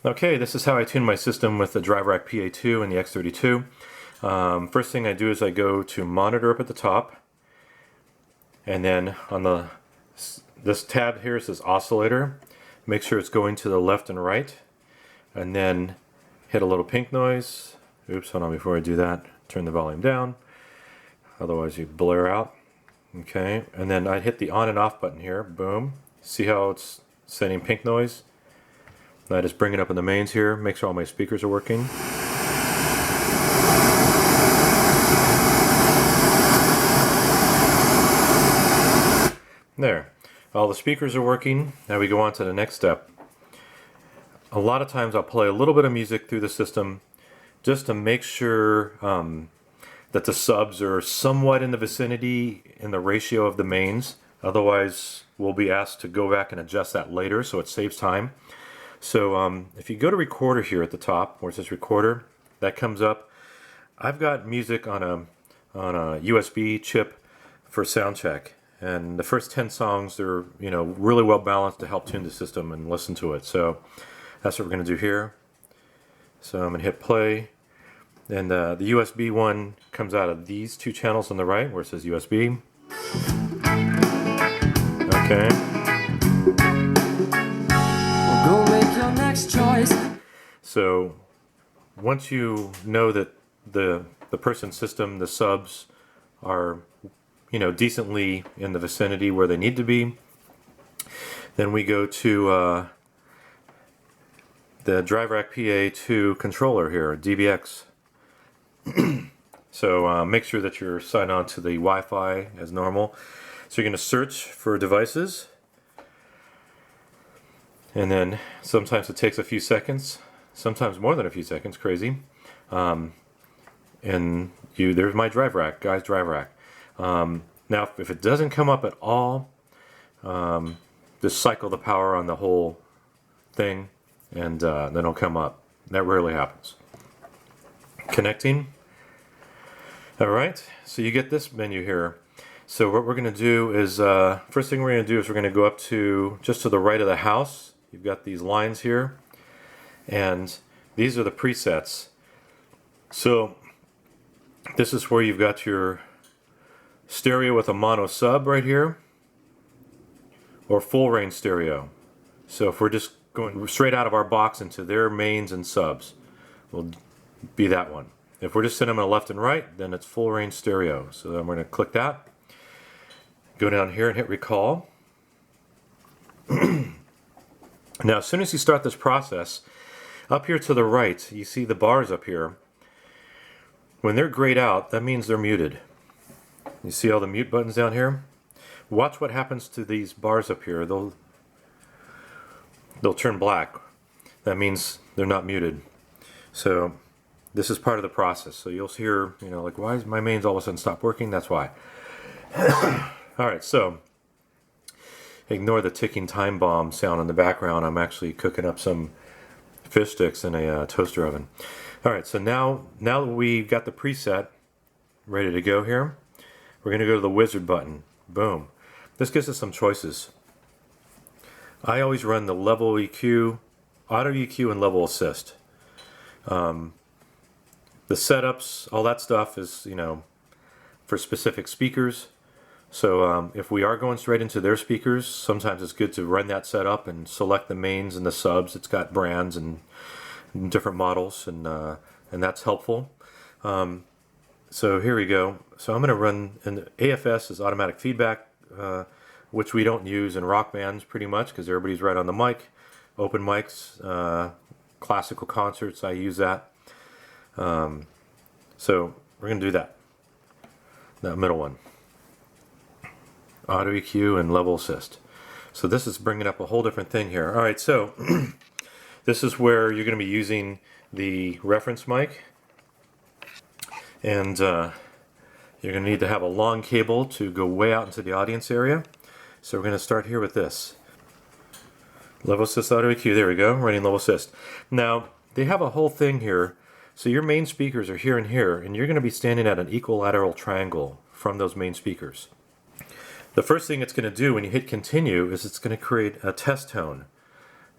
Okay, this is how I tune my system with the Driverack PA2 and the X32. First thing I do is I go to monitor up at the top, and then on this tab here says oscillator. Make sure it's going to the left and right, and then hit a little pink noise. Oops, hold on, before I do that, turn the volume down, otherwise you blare out. Okay, and then I hit the on and off button here, boom. See how it's sending pink noise? I just bring it up in the mains here, make sure all my speakers are working. There, all the speakers are working. Now we go on to the next step. A lot of times I'll play a little bit of music through the system just to make sure that the subs are somewhat in the vicinity in the ratio of the mains. Otherwise, we'll be asked to go back and adjust that later, so it saves time. So if you go to recorder here at the top, where it says recorder, that comes up. I've got music on a USB chip for sound check, and the first 10 songs, they're really well balanced to help tune the system and listen to it. So that's what we're going to do here. So I'm going to hit play, and the USB one comes out of these two channels on the right where it says USB. Okay. So once you know that the person's system, the subs are decently in the vicinity where they need to be, then we go to the Driverack PA2 controller here, DVX. So make sure that you're signed on to the Wi-Fi as normal. So you're going to search for devices, and then sometimes it takes a few seconds, sometimes more than a few seconds, crazy. And there's my Driverack, guy's Driverack. Now if it doesn't come up at all, just cycle the power on the whole thing, and then it'll come up. That rarely happens. Connecting. Alright, so you get this menu here. So what we're going to do is, first thing we're going to do is we're going to go up to, just to the right of the house. You've got these lines here, and these are the presets. So this is where you've got your stereo with a mono sub right here, or full range stereo. So if we're just going straight out of our box into their mains and subs, will be that one. If we're just sending them left and right, then it's full range stereo. So I'm going to click that, go down here and hit recall. Now as soon as you start this process, up here to the right, you see the bars up here. When they're grayed out, that means they're muted. You see all the mute buttons down here? Watch what happens to these bars up here. They'll turn black. That means they're not muted. So this is part of the process. So you'll hear, like, why is my mains all of a sudden stop working? That's why. Alright, so ignore the ticking time bomb sound in the background. I'm actually cooking up some fish sticks in a toaster oven. Alright, so now that we've got the preset ready to go here, we're going to go to the wizard button. Boom. This gives us some choices. I always run the level EQ, auto EQ, and level assist. The setups, all that stuff is, for specific speakers. So if we are going straight into their speakers, sometimes it's good to run that setup and select the mains and the subs. It's got brands and different models, and that's helpful. So here we go. So I'm going to run, and AFS is automatic feedback, which we don't use in rock bands pretty much because everybody's right on the mic. Open mics, classical concerts, I use that. So we're going to do that middle one. Auto EQ and level assist. So this is bringing up a whole different thing here. Alright, so this is where you're going to be using the reference mic, and you're going to need to have a long cable to go way out into the audience area. So we're going to start here with this. Level assist, auto EQ, there we go, running level assist. Now, they have a whole thing here. So your main speakers are here, and you're going to be standing at an equilateral triangle from those main speakers. The first thing it's going to do when you hit continue is it's going to create a test tone.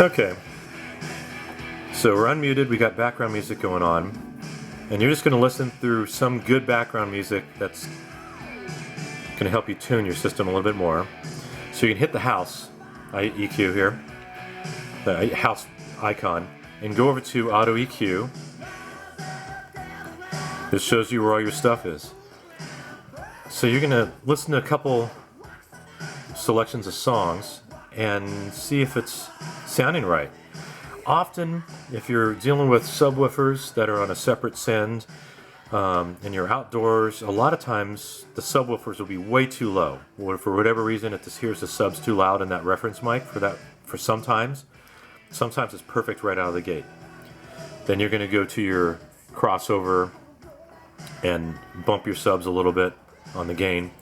Okay, so we're unmuted, we got background music going on, and you're just going to listen through some good background music that's going to help you tune your system a little bit more. So you can hit the house EQ here, the house icon, and go over to Auto EQ. This shows you where all your stuff is. So you're going to listen to a couple selections of songs and see if it's sounding right. Often, if you're dealing with subwoofers that are on a separate send and you're outdoors, a lot of times the subwoofers will be way too low. Or for whatever reason, it just hears the subs too loud in that reference mic for sometimes. Sometimes it's perfect right out of the gate. Then you're going to go to your crossover and bump your subs a little bit on the gain.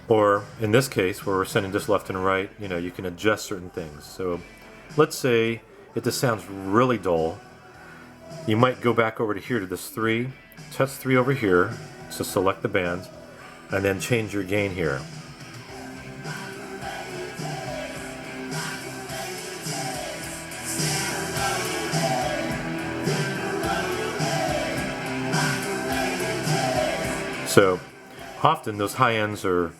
Or in this case, where we're sending just left and right, you can adjust certain things. So let's say it just sounds really dull. You might go back over to here to this 3, touch 3 over here to select the band, and then change your gain here. So often those high ends are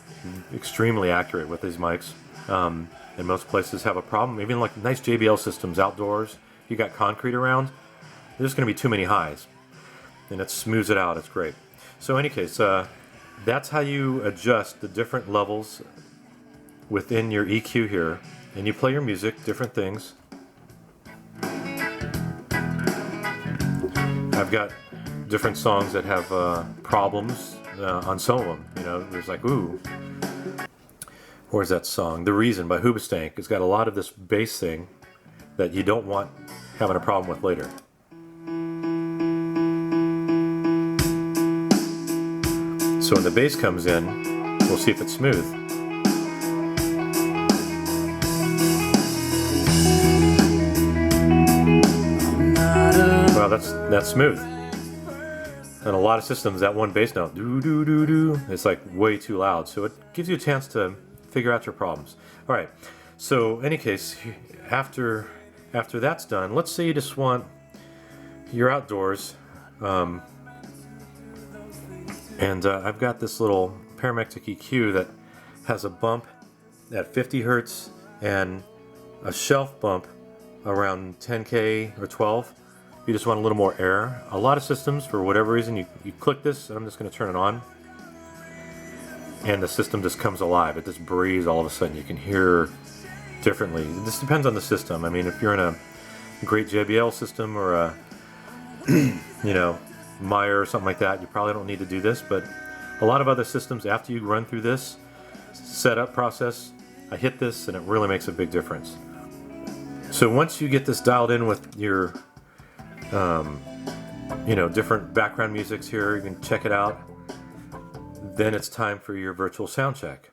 extremely accurate with these mics, and most places have a problem. Even like nice JBL systems outdoors, you got concrete around, there's going to be too many highs, and it smooths it out. It's great. So in any case, that's how you adjust the different levels within your EQ here, and you play your music, different things. I've got different songs that have problems on some of them. There's like, ooh, where's that song? The Reason by Hoobastank. It's got a lot of this bass thing that you don't want having a problem with later. So when the bass comes in, we'll see if it's smooth. Wow, that's smooth. And a lot of systems, that one bass note, doo doo doo doo, it's like way too loud. So it gives you a chance to figure out your problems. All right. So, in any case, after that's done, let's say you just want you're outdoors, and I've got this little parametric EQ that has a bump at 50 hertz and a shelf bump around 10K or 12. You just want a little more air. A lot of systems, for whatever reason, you click this, and I'm just going to turn it on, and the system just comes alive. It just breathes all of a sudden. You can hear differently. This depends on the system. I mean, if you're in a great JBL system or a Meyer or something like that, you probably don't need to do this. But a lot of other systems, after you run through this setup process, I hit this, and it really makes a big difference. So once you get this dialed in with your different background musics here, you can check it out. Then it's time for your virtual sound check.